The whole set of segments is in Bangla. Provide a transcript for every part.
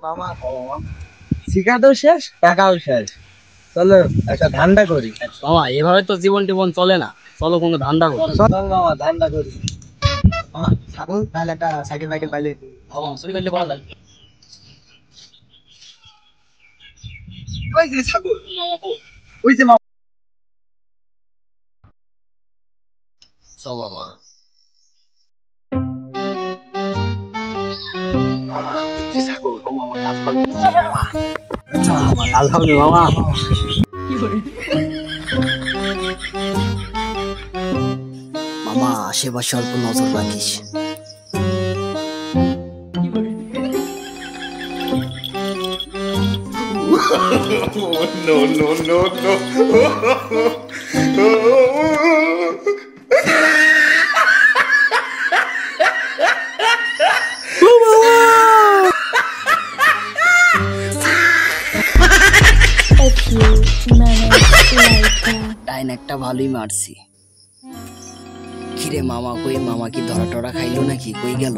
মামা শিকাটাও শেষ, টাকাও শেষ। চলো একটা ধান্দা করি। মামা এভাবে তো জীবন টিবন চলে না, চলো কোনো ধান্দা করি। চল মামা ধান্দা করি। ছাগল তাহলে একটা সাইকেল ফাইকেল পাইলে চুরি করলে পাওয়া যায়। ওই যে ছাগল, ওই যে মামা। চল মামা। কাল খাবে মামা। মামা আশেপাশে অল্প নজর রাখিস। No, no, no, no. ডাইন একটা ভালোই মারছি। কিরে মামা কই? মামা কি ধরা টরা খাইলো নাকি? কই গেল?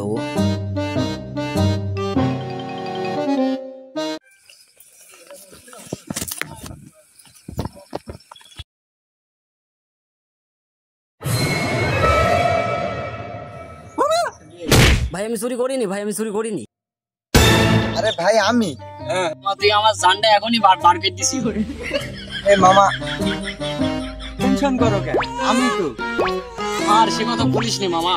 ভাই আমি চুরি করিনি, ভাই আমি চুরি করিনি। আরে ভাই আমি। তুই আমার জানটা এখনই বার বার করে দিছি। এই মামা টেনশন করো কেন? আমি তো। আর সে কথা বলিস নি মামা।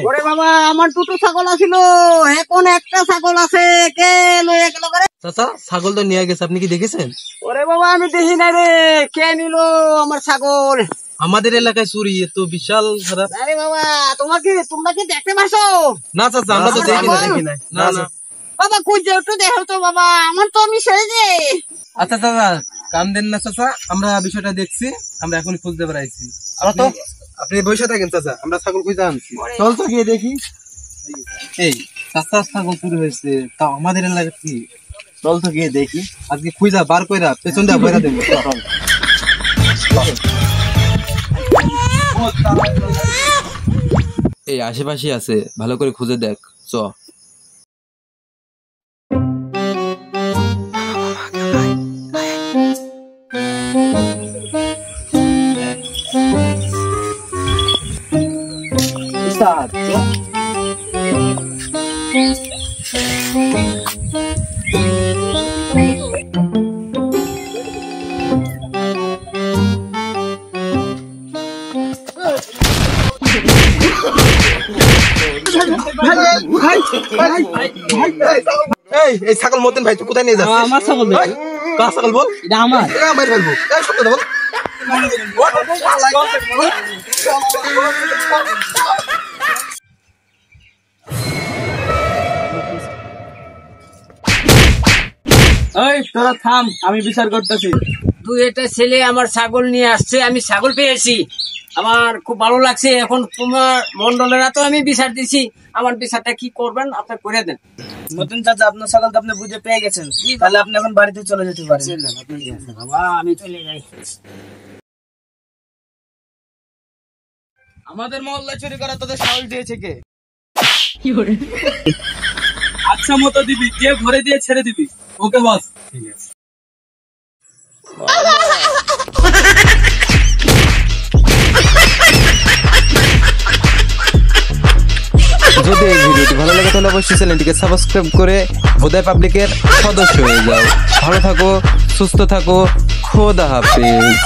ওরে বাবা আমার দুটো ছাগল আছিল, এখন একটা ছাগল আছে, কে লয়ে গেল করে? চাচা ছাগল তো নিয়ে গেছে, আপনি কি দেখেছেন? ওরে বাবা আমি দেখি নাই রে, কে নিল আমার ছাগল? আমাদের এলাকায় চুরি, তো বিশাল খারাপ। আরে বাবা তোমরা কি দেখতে পাচ্ছো? না চাচা আমরা তো দেখি নাই। না না বাবা কই যাও একটু দেখো তো বাবা, আমার তো আমি ছেড়ে দে। আচ্ছা চাচা কান দেন না চাচা, আমরা বিষয়টা দেখছি, আমরা এখন খুঁজতে পারাইছি। আপনি বসে থাকেন চাচা, আমরা ছাগল খুঁজে আনছি। চল তো গিয়ে দেখি। এই চাচা ছাগল চুরি হয়েছে, তা আমাদের এলাকায় কি? চল তো গিয়ে দেখি। আজকে খুঁজা বার কইরা পেছন দিয়ে বইরা দেবো। এই আশেপাশে আছে, ভালো করে খুঁজে দেখ। চ এই ছাগল মতেন ভাই, তুই কোথায় নিয়ে যাচ্ছিস? আমার ছাগল ভাই। কার ছাগল বল? এটা আমার। বাইরে ফেলবো। এই সত্য বল। এই তোরা থাম, আমি বিচার করতেছি। তুই একটা ছেলে আমার ছাগল নিয়ে আসছে, আমি ছাগল পেয়েছি, আমার খুব ভালো লাগছে। এখন তোমার মন্ডলেরা তো আমি বিচার দিছি, আমার বিচারটা কি করবেন আপনি করে দেন। নতুন চাচা আপনার ছাগল তো আপনি বুঝে পেয়ে গেছেন, তাহলে আপনি এখন বাড়িতে চলে যেতে পারেন। বাবা আমি চলে যাই। আমাদের মহল্লায় চুরি করা তোদের সাহস দিয়েছে কে? আচ্ছা মতো দিবি, দিয়ে ঘরে দিয়ে ছেড়ে দিবি। ওকে বস। ঠিক আছে। যদি এই ভিডিওটি ভালো লাগে তাহলে অবশ্যই চ্যানেলটিকে সাবস্ক্রাইব করে ভোদাই পাবলিকের সদস্য হয়ে যাও। ভালো থাকো, সুস্থ থাকো, খোদা হাফেজ।